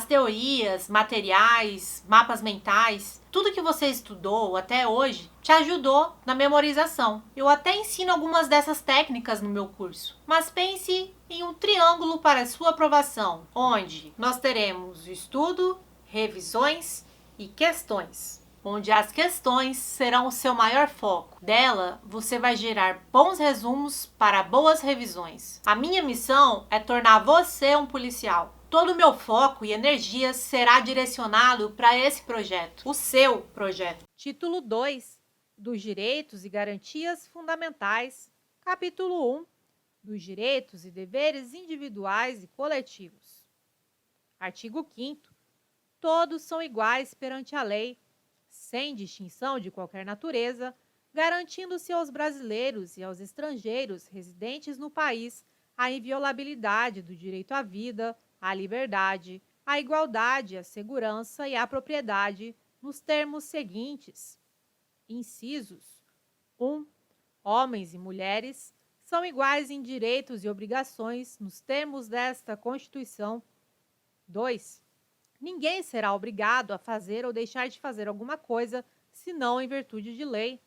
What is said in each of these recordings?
as teorias, materiais, mapas mentais, tudo que você estudou até hoje te ajudou na memorização. Eu até ensino algumas dessas técnicas no meu curso, mas pense em um triângulo para a sua aprovação, onde nós teremos o estudo, revisões e questões, onde as questões serão o seu maior foco. Dela, você vai gerar bons resumos para boas revisões. A minha missão é tornar você um policial. Todo o meu foco e energia será direcionado para esse projeto, o seu projeto. Título 2, dos Direitos e Garantias Fundamentais. Capítulo 1, dos Direitos e Deveres Individuais e Coletivos. Artigo 5º. Todos são iguais perante a lei, sem distinção de qualquer natureza, garantindo-se aos brasileiros e aos estrangeiros residentes no país a inviolabilidade do direito à vida, à liberdade, à igualdade, à segurança e à propriedade, nos termos seguintes. Incisos 1. Homens e mulheres são iguais em direitos e obrigações nos termos desta Constituição. 2. Ninguém será obrigado a fazer ou deixar de fazer alguma coisa, senão em virtude de lei.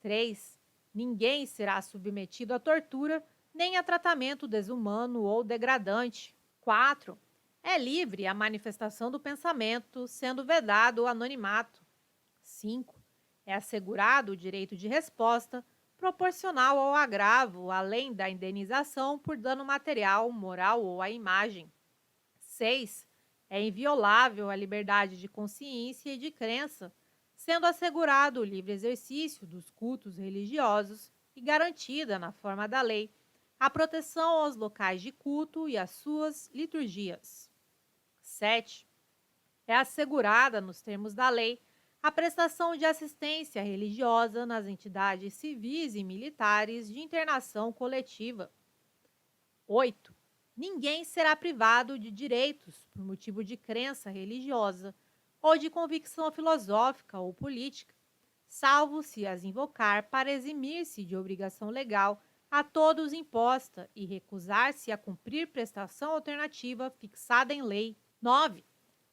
3. Ninguém será submetido a tortura, nem a tratamento desumano ou degradante. 4. É livre a manifestação do pensamento, sendo vedado o anonimato. 5. É assegurado o direito de resposta, proporcional ao agravo, além da indenização por dano material, moral ou à imagem. 6. É inviolável a liberdade de consciência e de crença, sendo assegurado o livre exercício dos cultos religiosos e garantida, na forma da lei, a proteção aos locais de culto e às suas liturgias. 7. É assegurada, nos termos da lei, a prestação de assistência religiosa nas entidades civis e militares de internação coletiva. 8. Ninguém será privado de direitos por motivo de crença religiosa ou de convicção filosófica ou política, salvo se as invocar para eximir-se de obrigação legal a todos imposta e recusar-se a cumprir prestação alternativa fixada em lei. 9.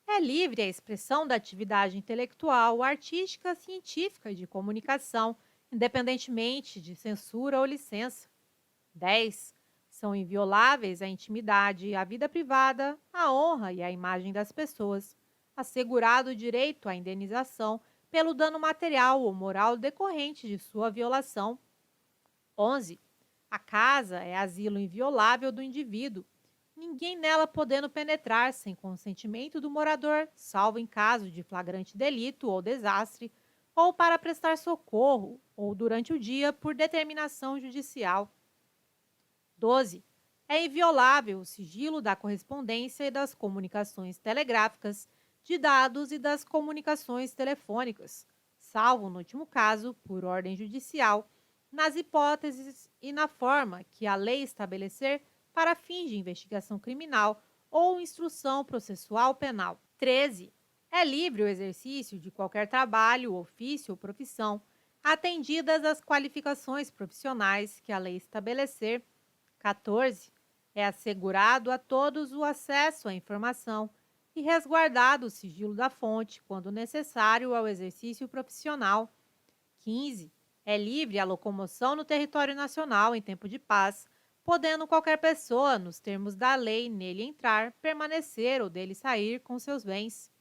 É livre a expressão da atividade intelectual, artística, científica e de comunicação, independentemente de censura ou licença. 10. São invioláveis a intimidade, a vida privada, a honra e a imagem das pessoas, assegurado o direito à indenização pelo dano material ou moral decorrente de sua violação. 11. A casa é asilo inviolável do indivíduo, ninguém nela podendo penetrar sem consentimento do morador, salvo em caso de flagrante delito ou desastre, ou para prestar socorro, ou durante o dia por determinação judicial. 12. É inviolável o sigilo da correspondência e das comunicações telegráficas, de dados e das comunicações telefônicas, salvo, no último caso, por ordem judicial, nas hipóteses e na forma que a lei estabelecer para fins de investigação criminal ou instrução processual penal. 13. É livre o exercício de qualquer trabalho, ofício ou profissão, atendidas as qualificações profissionais que a lei estabelecer. 14. É assegurado a todos o acesso à informação e resguardado o sigilo da fonte, quando necessário ao exercício profissional. 15. É livre a locomoção no território nacional em tempo de paz, podendo qualquer pessoa, nos termos da lei, nele entrar, permanecer ou dele sair com seus bens.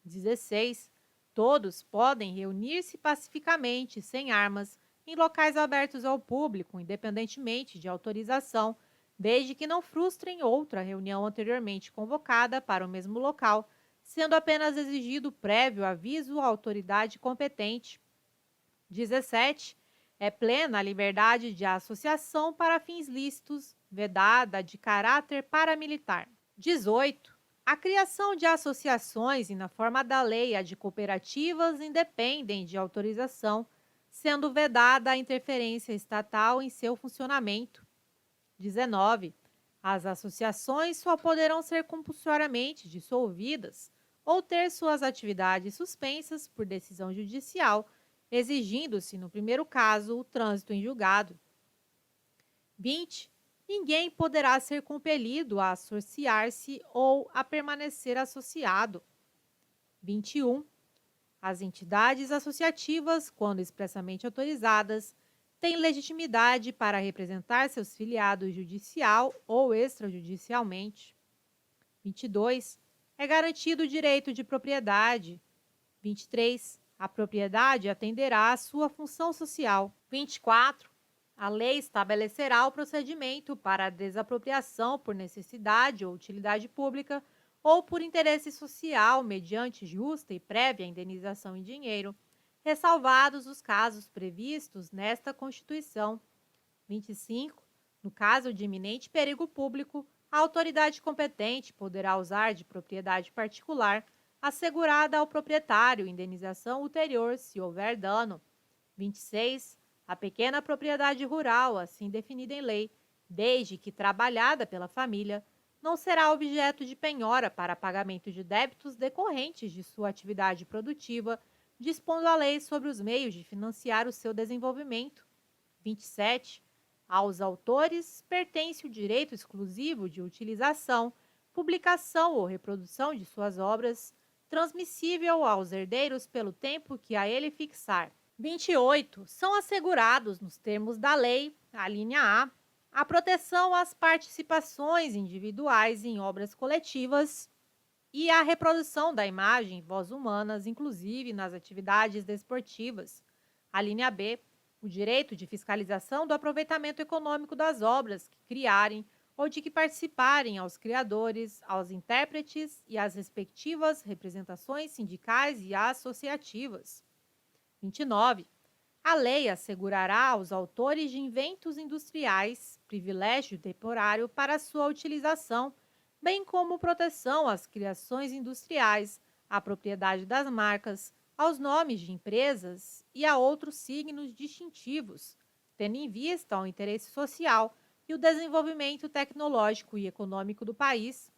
16. Todos podem reunir-se pacificamente, sem armas, em locais abertos ao público, independentemente de autorização, desde que não frustrem outra reunião anteriormente convocada para o mesmo local, sendo apenas exigido prévio aviso à autoridade competente. 17. É plena a liberdade de associação para fins lícitos, vedada de caráter paramilitar. 18. A criação de associações e, na forma da lei, a de cooperativas independem de autorização, sendo vedada a interferência estatal em seu funcionamento. 19. As associações só poderão ser compulsoriamente dissolvidas ou ter suas atividades suspensas por decisão judicial, exigindo-se, no primeiro caso, o trânsito em julgado. 20. Ninguém poderá ser compelido a associar-se ou a permanecer associado. 21. As entidades associativas, quando expressamente autorizadas, têm legitimidade para representar seus filiados judicial ou extrajudicialmente. 22. É garantido o direito de propriedade. 23. A propriedade atenderá à sua função social. 24. A lei estabelecerá o procedimento para a desapropriação por necessidade ou utilidade pública ou por interesse social mediante justa e prévia indenização em dinheiro, ressalvados os casos previstos nesta Constituição. 25. No caso de iminente perigo público, a autoridade competente poderá usar de propriedade particular assegurada ao proprietário indenização ulterior se houver dano. 26. A pequena propriedade rural, assim definida em lei, desde que trabalhada pela família, não será objeto de penhora para pagamento de débitos decorrentes de sua atividade produtiva, dispondo a lei sobre os meios de financiar o seu desenvolvimento. 27. Aos autores pertence o direito exclusivo de utilização, publicação ou reprodução de suas obras, transmissível aos herdeiros pelo tempo que a ele fixar. 28. São assegurados, nos termos da lei, a linha a proteção às participações individuais em obras coletivas e a reprodução da imagem e voz humanas, inclusive nas atividades desportivas. A linha B. O direito de fiscalização do aproveitamento econômico das obras que criarem ou de que participarem aos criadores, aos intérpretes e às respectivas representações sindicais e associativas. 29. A lei assegurará aos autores de inventos industriais privilégio temporário para sua utilização, bem como proteção às criações industriais, à propriedade das marcas, aos nomes de empresas e a outros signos distintivos, tendo em vista o interesse social e o desenvolvimento tecnológico e econômico do país.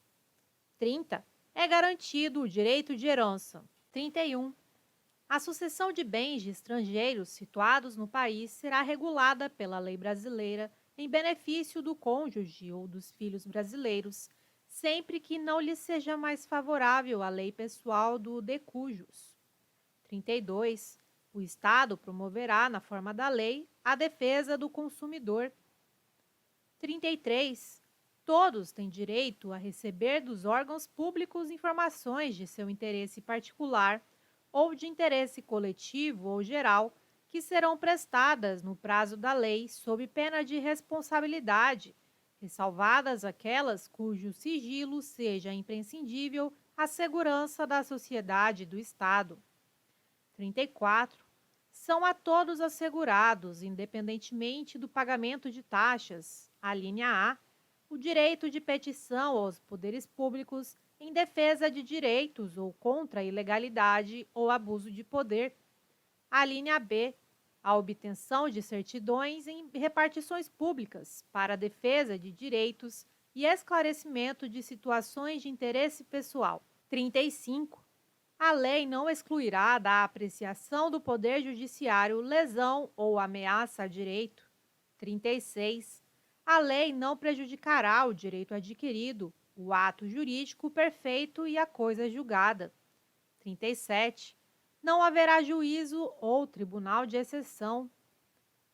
30. É garantido o direito de herança. 31. A sucessão de bens de estrangeiros situados no país será regulada pela lei brasileira em benefício do cônjuge ou dos filhos brasileiros, sempre que não lhe seja mais favorável a lei pessoal do de cujus. 32. O Estado promoverá, na forma da lei, a defesa do consumidor. 33. Todos têm direito a receber dos órgãos públicos informações de seu interesse particular ou de interesse coletivo ou geral, que serão prestadas no prazo da lei sob pena de responsabilidade, ressalvadas aquelas cujo sigilo seja imprescindível à segurança da sociedade e do Estado. 34. São a todos assegurados, independentemente do pagamento de taxas, a linha A, o direito de petição aos poderes públicos em defesa de direitos ou contra a ilegalidade ou abuso de poder. A linha B, a obtenção de certidões em repartições públicas para a defesa de direitos e esclarecimento de situações de interesse pessoal. 35. A lei não excluirá da apreciação do Poder Judiciário lesão ou ameaça a direito. 36. A lei não prejudicará o direito adquirido, o ato jurídico perfeito e a coisa julgada. 37. Não haverá juízo ou tribunal de exceção.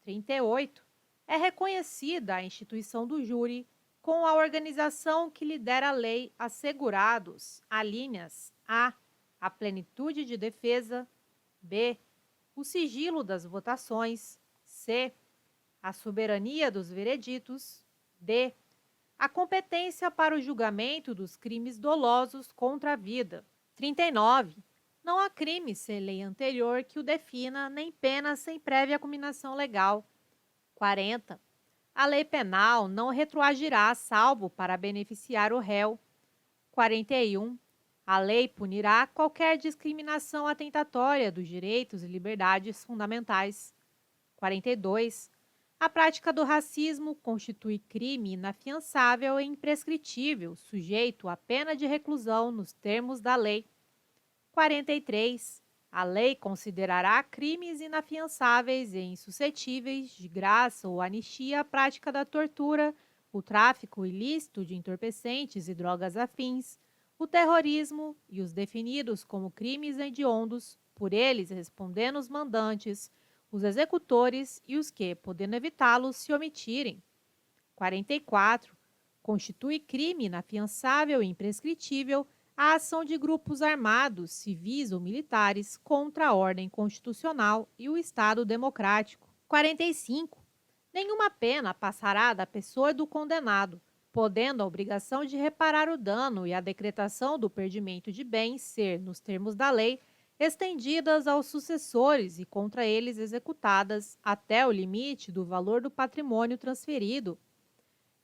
38. É reconhecida a instituição do júri com a organização que lhe der a lei assegurados, alíneas a plenitude de defesa, b. o sigilo das votações, c. a soberania dos vereditos, d. a competência para o julgamento dos crimes dolosos contra a vida. 39. Não há crime sem lei anterior que o defina, nem pena sem prévia cominação legal. 40. A lei penal não retroagirá salvo para beneficiar o réu. 41. A lei punirá qualquer discriminação atentatória dos direitos e liberdades fundamentais. 42. A prática do racismo constitui crime inafiançável e imprescritível, sujeito à pena de reclusão nos termos da lei. 43. A lei considerará crimes inafiançáveis e insuscetíveis de graça ou anistia a prática da tortura, o tráfico ilícito de entorpecentes e drogas afins, o terrorismo e os definidos como crimes hediondos, por eles respondendo os mandantes, os executores e os que, podendo evitá-los, se omitirem. 44. Constitui crime inafiançável e imprescritível a ação de grupos armados, civis ou militares contra a ordem constitucional e o Estado democrático. 45. Nenhuma pena passará da pessoa do condenado, podendo a obrigação de reparar o dano e a decretação do perdimento de bens ser, nos termos da lei, estendidas aos sucessores e contra eles executadas até o limite do valor do patrimônio transferido.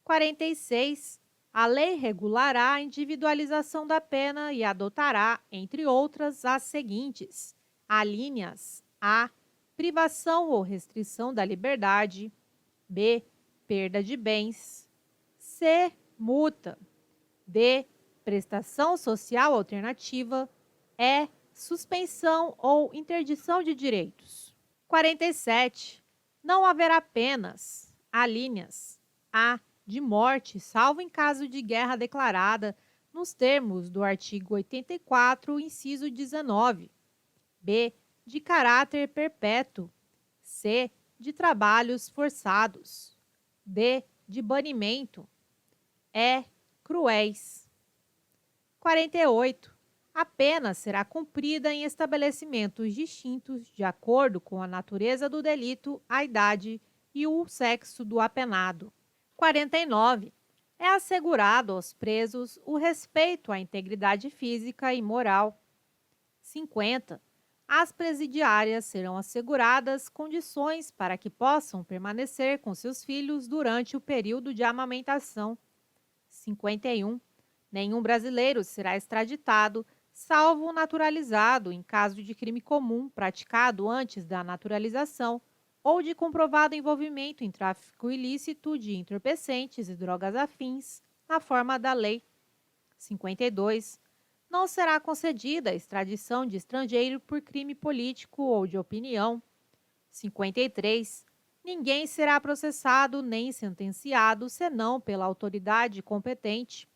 46. A lei regulará a individualização da pena e adotará, entre outras, as seguintes: alíneas a. Privação ou restrição da liberdade. B. Perda de bens. C. Multa. D. Prestação social alternativa. E. Suspensão ou interdição de direitos. 47. Não haverá penas, alíneas a. De morte, salvo em caso de guerra declarada, nos termos do artigo 84, inciso 19. B. De caráter perpétuo. C. De trabalhos forçados. D. De banimento. E. Cruéis. 48. A pena será cumprida em estabelecimentos distintos de acordo com a natureza do delito, a idade e o sexo do apenado. 49. É assegurado aos presos o respeito à integridade física e moral. 50. Às presidiárias serão asseguradas condições para que possam permanecer com seus filhos durante o período de amamentação. 51. Nenhum brasileiro será extraditado, salvo naturalizado em caso de crime comum praticado antes da naturalização, ou de comprovado envolvimento em tráfico ilícito de entorpecentes e drogas afins, na forma da lei. 52. Não será concedida a extradição de estrangeiro por crime político ou de opinião. 53. Ninguém será processado nem sentenciado senão pela autoridade competente.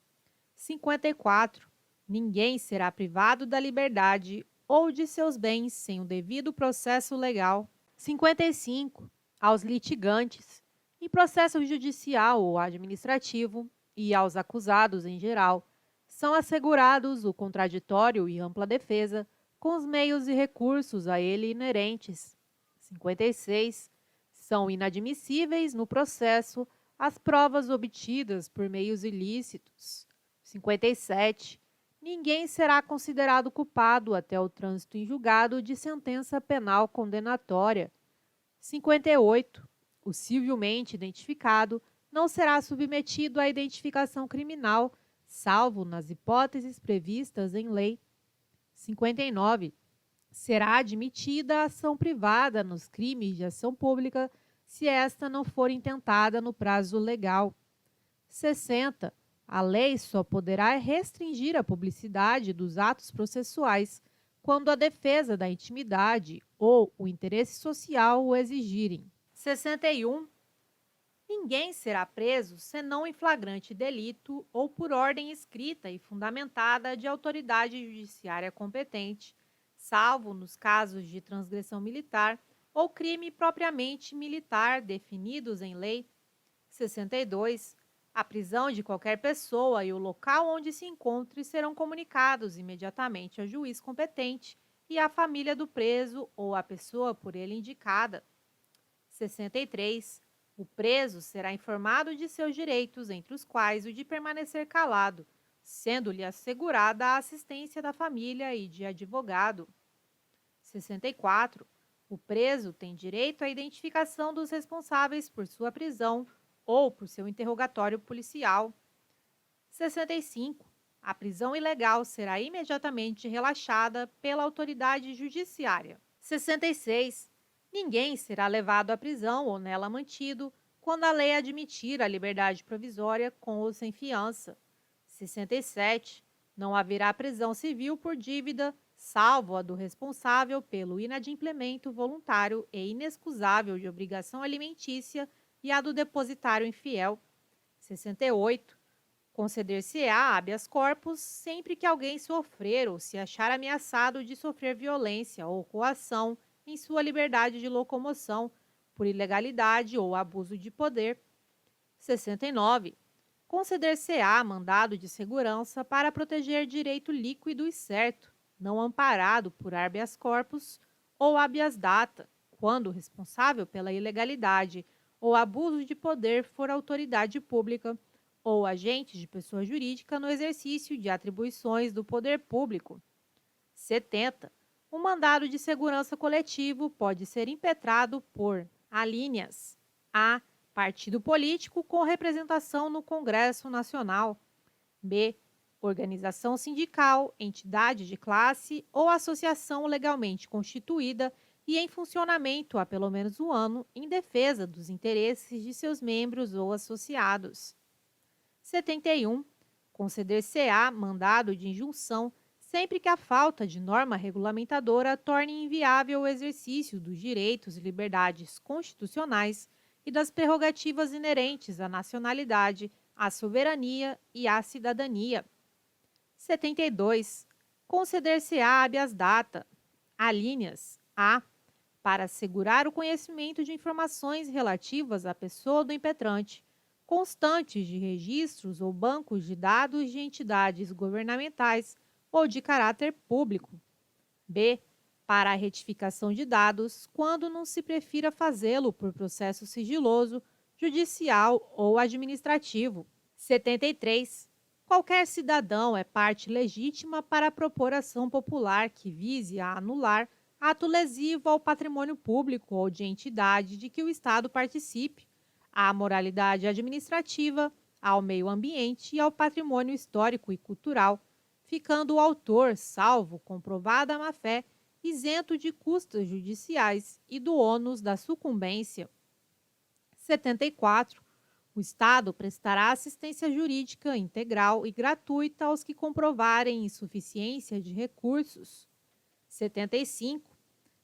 54. Ninguém será privado da liberdade ou de seus bens sem o devido processo legal. 55. Aos litigantes, em processo judicial ou administrativo, e aos acusados em geral, são assegurados o contraditório e ampla defesa, com os meios e recursos a ele inerentes. 56. São inadmissíveis no processo as provas obtidas por meios ilícitos. 57. Ninguém será considerado culpado até o trânsito em julgado de sentença penal condenatória. 58. O civilmente identificado não será submetido à identificação criminal, salvo nas hipóteses previstas em lei. 59. Será admitida a ação privada nos crimes de ação pública se esta não for intentada no prazo legal. 60. A lei só poderá restringir a publicidade dos atos processuais quando a defesa da intimidade ou o interesse social o exigirem. 61. Ninguém será preso senão em flagrante delito ou por ordem escrita e fundamentada de autoridade judiciária competente, salvo nos casos de transgressão militar ou crime propriamente militar definidos em lei. 62. A prisão de qualquer pessoa e o local onde se encontre serão comunicados imediatamente ao juiz competente e à família do preso ou à pessoa por ele indicada. 63. O preso será informado de seus direitos, entre os quais o de permanecer calado, sendo-lhe assegurada a assistência da família e de advogado. 64. O preso tem direito à identificação dos responsáveis por sua prisão ou por seu interrogatório policial. 65. A prisão ilegal será imediatamente relaxada pela autoridade judiciária. 66. Ninguém será levado à prisão ou nela mantido quando a lei admitir a liberdade provisória com ou sem fiança. 67. Não haverá prisão civil por dívida, salvo a do responsável pelo inadimplemento voluntário e inexcusável de obrigação alimentícia e a do depositário infiel. 68. Conceder-se-á habeas corpus sempre que alguém sofrer ou se achar ameaçado de sofrer violência ou coação em sua liberdade de locomoção por ilegalidade ou abuso de poder. 69. Conceder-se-á mandado de segurança para proteger direito líquido e certo, não amparado por habeas corpus ou habeas data, quando o responsável pela ilegalidade ou abuso de poder for autoridade pública ou agente de pessoa jurídica no exercício de atribuições do poder público. 70. O mandado de segurança coletivo pode ser impetrado por alíneas a. Partido político com representação no Congresso Nacional. B. Organização sindical, entidade de classe ou associação legalmente constituída e em funcionamento há pelo menos um ano em defesa dos interesses de seus membros ou associados. 71. Conceder-se-á mandado de injunção sempre que a falta de norma regulamentadora torne inviável o exercício dos direitos e liberdades constitucionais e das prerrogativas inerentes à nacionalidade, à soberania e à cidadania. 72. Conceder-se-á habeas data, alíneas a. Para assegurar o conhecimento de informações relativas à pessoa do impetrante, constantes de registros ou bancos de dados de entidades governamentais ou de caráter público. B. Para a retificação de dados, quando não se prefira fazê-lo por processo sigiloso, judicial ou administrativo. 73. Qualquer cidadão é parte legítima para propor ação popular que vise a anular ato lesivo ao patrimônio público ou de entidade de que o Estado participe, à moralidade administrativa, ao meio ambiente e ao patrimônio histórico e cultural, ficando o autor, salvo comprovada má-fé, isento de custas judiciais e do ônus da sucumbência. 74. O Estado prestará assistência jurídica integral e gratuita aos que comprovarem insuficiência de recursos. 75.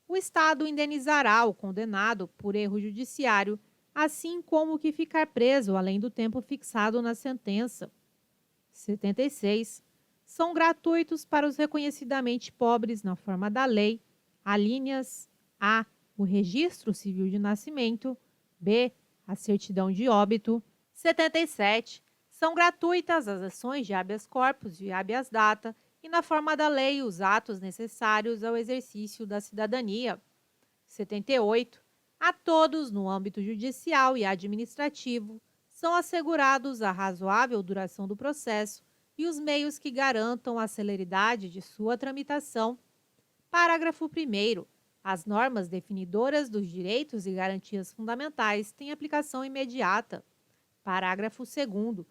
O Estado indenizará o condenado por erro judiciário, assim como o que ficar preso além do tempo fixado na sentença. 76. São gratuitos para os reconhecidamente pobres na forma da lei, alíneas a. O registro civil de nascimento, b. A certidão de óbito. 77. São gratuitas as ações de habeas corpus e habeas data e na forma da lei os atos necessários ao exercício da cidadania. 78. A todos, no âmbito judicial e administrativo, são assegurados a razoável duração do processo e os meios que garantam a celeridade de sua tramitação. Parágrafo 1º. As normas definidoras dos direitos e garantias fundamentais têm aplicação imediata. Parágrafo 2º.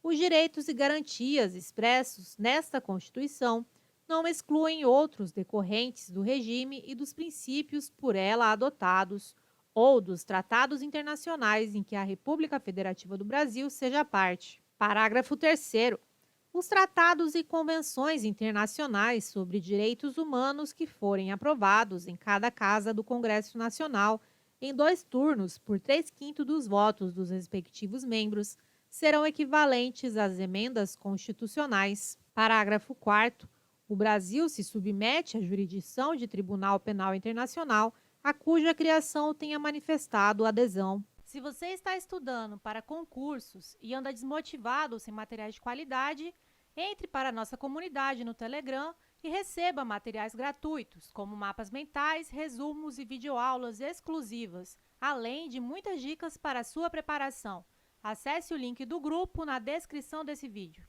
Os direitos e garantias expressos nesta Constituição não excluem outros decorrentes do regime e dos princípios por ela adotados ou dos tratados internacionais em que a República Federativa do Brasil seja parte. Parágrafo 3º. Os tratados e convenções internacionais sobre direitos humanos que forem aprovados em cada casa do Congresso Nacional em 2 turnos por 3/5 dos votos dos respectivos membros serão equivalentes às emendas constitucionais. Parágrafo 4º. O Brasil se submete à jurisdição de Tribunal Penal Internacional a cuja criação tenha manifestado adesão. Se você está estudando para concursos e anda desmotivado ou sem materiais de qualidade, entre para a nossa comunidade no Telegram e receba materiais gratuitos, como mapas mentais, resumos e videoaulas exclusivas, além de muitas dicas para a sua preparação. Acesse o link do grupo na descrição desse vídeo.